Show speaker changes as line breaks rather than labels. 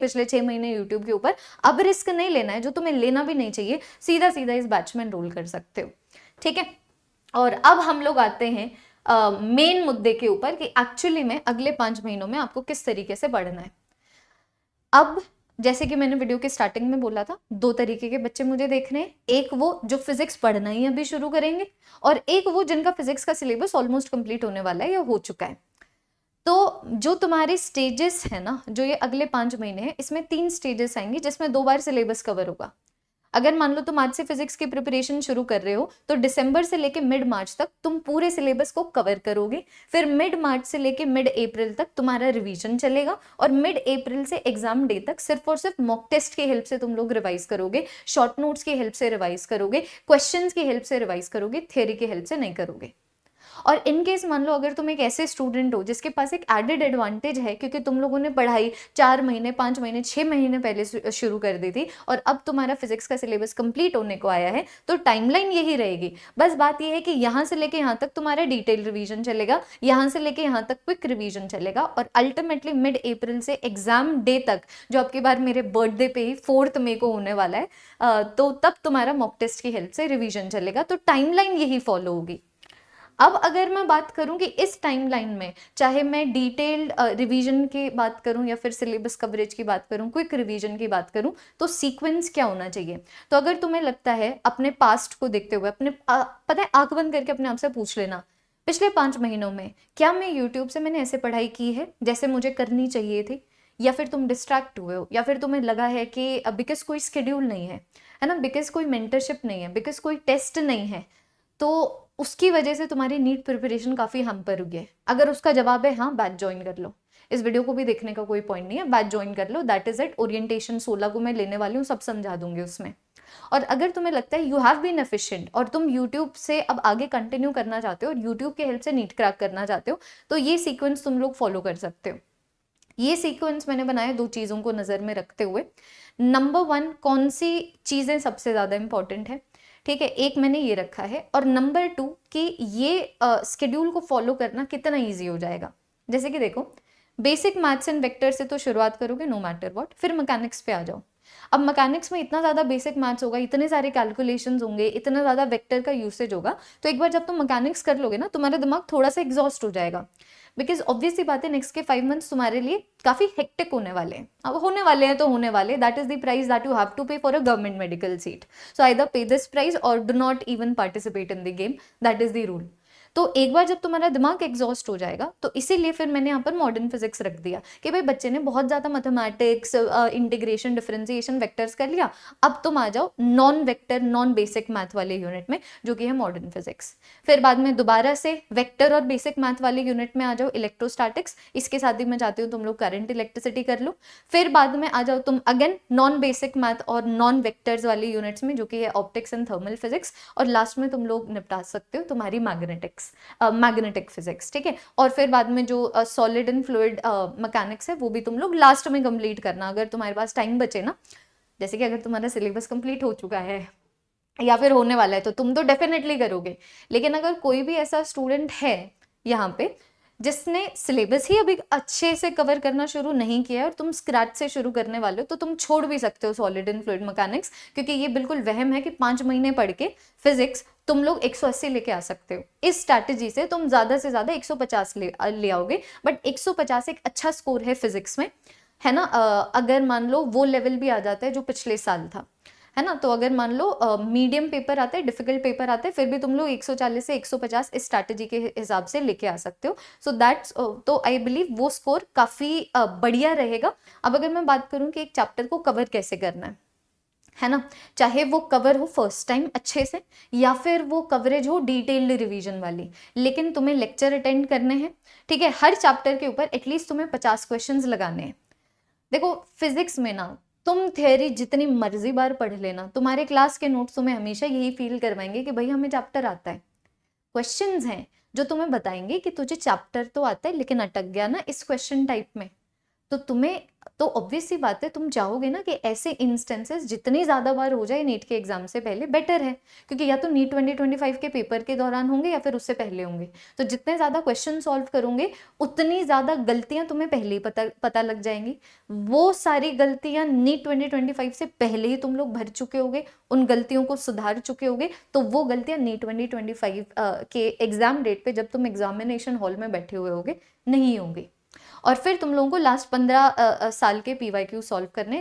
पिछले 6 महीने यूट्यूब के ऊपर, अब रिस्क नहीं लेना है, जो तुम्हें लेना भी नहीं चाहिए, सीधा सीधा इस बैच में एनरोल कर सकते हो, ठीक है। और अब हम लोग आते हैं मेन मुद्दे के ऊपर कि एक्चुअली में अगले 5 महीनों में आपको किस तरीके से बढ़ना है। अब जैसे कि मैंने वीडियो के स्टार्टिंग में बोला था, 2 तरीके के बच्चे मुझे देख रहे हैं, एक वो जो फिजिक्स पढ़ना ही अभी शुरू करेंगे, और एक वो जिनका फिजिक्स का सिलेबस ऑलमोस्ट कंप्लीट होने वाला है या हो चुका है। तो जो तुम्हारे स्टेजेस है ना, जो ये अगले 5 महीने हैं, इसमें 3 स्टेजेस आएंगे जिसमें 2 बार सिलेबस कवर होगा। अगर मान लो तुम आज से फिजिक्स की प्रिपरेशन शुरू कर रहे हो, तो दिसंबर से लेके मिड मार्च तक तुम पूरे सिलेबस को कवर करोगे, फिर मिड मार्च से लेके मिड अप्रैल तक तुम्हारा रिवीजन चलेगा, और मिड अप्रैल से एग्जाम डे तक सिर्फ और सिर्फ मॉक टेस्ट की हेल्प से तुम लोग रिवाइज करोगे, शॉर्ट नोट्स की हेल्प से रिवाइज करोगे, क्वेश्चंस की हेल्प से रिवाइज करोगे, थ्योरी की हेल्प से नहीं करोगे। और इन केस मान लो अगर तुम एक ऐसे स्टूडेंट हो जिसके पास एक एडेड एडवांटेज है, क्योंकि तुम लोगों ने पढ़ाई 4 महीने 5 महीने 6 महीने पहले शुरू कर दी थी, और अब तुम्हारा फिजिक्स का सिलेबस कंप्लीट होने को आया है, तो टाइमलाइन यही रहेगी। बस बात यह है कि यहाँ से लेके यहाँ तक तुम्हारा डिटेल रिवीजन चलेगा, यहाँ से लेके यहाँ तक क्विक रिवीजन चलेगा, और अल्टीमेटली मिड अप्रैल से एग्जाम डे तक, जो आपकी बार मेरे बर्थडे पे ही 4 मई को होने वाला है, तो तब तुम्हारा मॉक टेस्ट की हेल्प से रिवीजन चलेगा। तो टाइमलाइन यही फॉलो होगी। अब अगर मैं बात करूं कि इस टाइमलाइन में, चाहे मैं डिटेल्ड रिवीजन की बात करूं या फिर सिलेबस कवरेज की बात करूं, क्विक रिवीजन की बात करूं, तो सीक्वेंस क्या होना चाहिए। तो अगर तुम्हें लगता है अपने पास्ट को देखते हुए, अपने पता है, आंख बंद करके अपने आप से पूछ लेना, पिछले 5 महीनों में क्या मैं यूट्यूब से मैंने ऐसे पढ़ाई की है जैसे मुझे करनी चाहिए थी, या फिर तुम डिस्ट्रैक्ट हुए हो, या फिर तुम्हें लगा है कि बिकॉज कोई स्केड्यूल नहीं है ना, बिकॉज कोई मेंटरशिप नहीं है, बिकॉज कोई टेस्ट नहीं है, तो उसकी वजह से तुम्हारी नीट प्रिपरेशन काफी हैम्पर हुई है। अगर उसका जवाब है हाँ, बैच ज्वाइन कर लो, इस वीडियो को भी देखने का कोई पॉइंट नहीं है, बैच ज्वाइन कर लो, दैट इज इट। ओरिएंटेशन 16 को मैं लेने वाली हूँ, सब समझा दूंगी उसमें। और अगर तुम्हें लगता है यू हैव बीन एफिशिएंट और तुम यूट्यूब से अब आगे कंटिन्यू करना चाहते हो और यूट्यूब के हेल्प से नीट क्रैक करना चाहते हो, तो ये सीक्वेंस तुम लोग फॉलो कर सकते हो। ये सीक्वेंस मैंने बनाया 2 चीजों को नजर में रखते हुए। नंबर 1, कौन सी चीजें सबसे ज्यादा इंपॉर्टेंट है, ठीक है, एक मैंने ये रखा है। और नंबर 2 कि ये स्केड्यूल को फॉलो करना कितना ईजी हो जाएगा। जैसे कि देखो, बेसिक मैथ्स एंड वेक्टर से तो शुरुआत करोगे नो मैटर व्हाट, फिर मैकेनिक्स पे आ जाओ। अब मैकेनिक्स में इतना ज़्यादा बेसिक मैथ्स होगा, इतने सारे कैलकुलेशंस होंगे, इतना ज़्यादा वेक्टर का यूसेज होगा, तो एक बार जब तुम मैकेनिक्स कर लोगे ना, तुम्हारा दिमाग थोड़ा सा एग्जॉस्ट हो जाएगा, बिकॉज ऑब्वियस सी बात है नेक्स्ट के 5 मंथ्स तुम्हारे लिए काफी हेक्टिक होने वाले हैं। अब होने वाले हैं तो होने वाले, that is the price that you have to pay for a government medical seat. So either pay this price or do not even participate in the game, that is the rule. तो एक बार जब तुम्हारा दिमाग exhaust हो जाएगा, तो इसीलिए फिर मैंने यहाँ पर मॉडर्न फिजिक्स रख दिया कि भाई बच्चे ने बहुत ज्यादा मैथमेटिक्स, इंटीग्रेशन, डिफरेंशिएशन, वेक्टर्स कर लिया, अब तुम आ जाओ non vector non basic math वाले यूनिट में, जो कि है मॉडर्न फिजिक्स। फिर बाद में दोबारा से वेक्टर और बेसिक मैथ वाले यूनिट में आ जाओ इलेक्ट्रोस्टैटिक्स, इसके साथ ही मैं चाहती हूँ तुम लोग करंट इलेक्ट्रिसिटी कर लो। फिर बाद में आ जाओ तुम अगेन नॉन बेसिक मैथ और नॉन वेक्टर्स वाले यूनिट्स में, जो कि है ऑप्टिक्स एंड थर्मल फिजिक्स, और लास्ट में तुम लोग निपटा सकते हो तुम्हारी मैग्नेटिक फिजिक्स, ठीक है। और फिर बाद में जो सॉलिड एंड फ्लूइड मैकेनिक्स है, वो भी तुम लोग लास्ट में कंप्लीट करना, अगर तुम्हारे पास टाइम बचे ना। जैसे कि अगर तुम्हारा सिलेबस कंप्लीट हो चुका है या फिर होने वाला है, तो तुम तो डेफिनेटली करोगे। लेकिन अगर कोई भी ऐसा स्टूडेंट है यहाँ पे जिसने सिलेबस ही अभी अच्छे से कवर करना शुरू नहीं किया है और तुम स्क्रैच से शुरू करने वाले हो, तो तुम छोड़ भी सकते हो सॉलिड एंड फ्लूइड मैकेनिक्स, क्योंकि ये बिल्कुल वहम है कि 5 महीने पढ़ के फिजिक्स तुम लोग 180 लेके आ सकते हो। इस स्ट्रैटेजी से तुम ज्यादा से ज्यादा 150 ले आओगे, बट 150 एक अच्छा स्कोर है फिजिक्स में, है ना। अगर मान लो वो लेवल भी आ जाता है जो पिछले साल था, है ना, तो अगर मान लो मीडियम पेपर आते हैं, डिफिकल्ट पेपर आते हैं, फिर भी तुम लोग 140 से 150 इस स्ट्रैटेजी के हिसाब से लेके आ सकते हो। सो दैट्स, तो आई बिलीव वो स्कोर काफी बढ़िया रहेगा। अब अगर मैं बात करूं कि एक चैप्टर को कवर कैसे करना है ना, चाहे वो कवर हो फर्स्ट टाइम अच्छे से, या फिर वो कवरेज हो डिटेल्ड रिवीजन वाली, लेकिन तुम्हें लेक्चर अटेंड करने हैं, ठीक है। हर चैप्टर के ऊपर एटलीस्ट तुम्हें 50 क्वेश्चंस लगाने हैं। देखो फिजिक्स में ना तुम थ्योरी जितनी मर्जी बार पढ़ लेना, तुम्हारे क्लास के नोट्स तुम्हें हमेशा यही फील करवाएंगे कि भाई हमें चैप्टर आता है। क्वेश्चंस हैं जो तुम्हें बताएंगे कि तुझे चैप्टर तो आता है, लेकिन अटक गया ना इस क्वेश्चन टाइप में, तो तुम्हें तो ऑब्वियस सी बात है, तुम चाहोगे ना कि ऐसे इंस्टेंसेस जितनी ज़्यादा बार हो जाए नीट के एग्जाम से पहले बेटर है, क्योंकि या तो नीट 2025 के पेपर के दौरान होंगे या फिर उससे पहले होंगे। तो जितने ज़्यादा क्वेश्चन सॉल्व करोगे उतनी ज़्यादा गलतियां तुम्हें पहले ही पता लग जाएंगी। वो सारी गलतियां नीट 2025 से पहले ही तुम लोग भर चुके होगे, उन गलतियों को सुधार चुके होगे, तो वो गलतियां नीट 2025 के एग्जाम डेट पे जब तुम एग्जामिनेशन हॉल में बैठे हुए होगे नहीं होंगी। और फिर तुम लोगों को लास्ट 15 साल के PYQ सॉल्व करने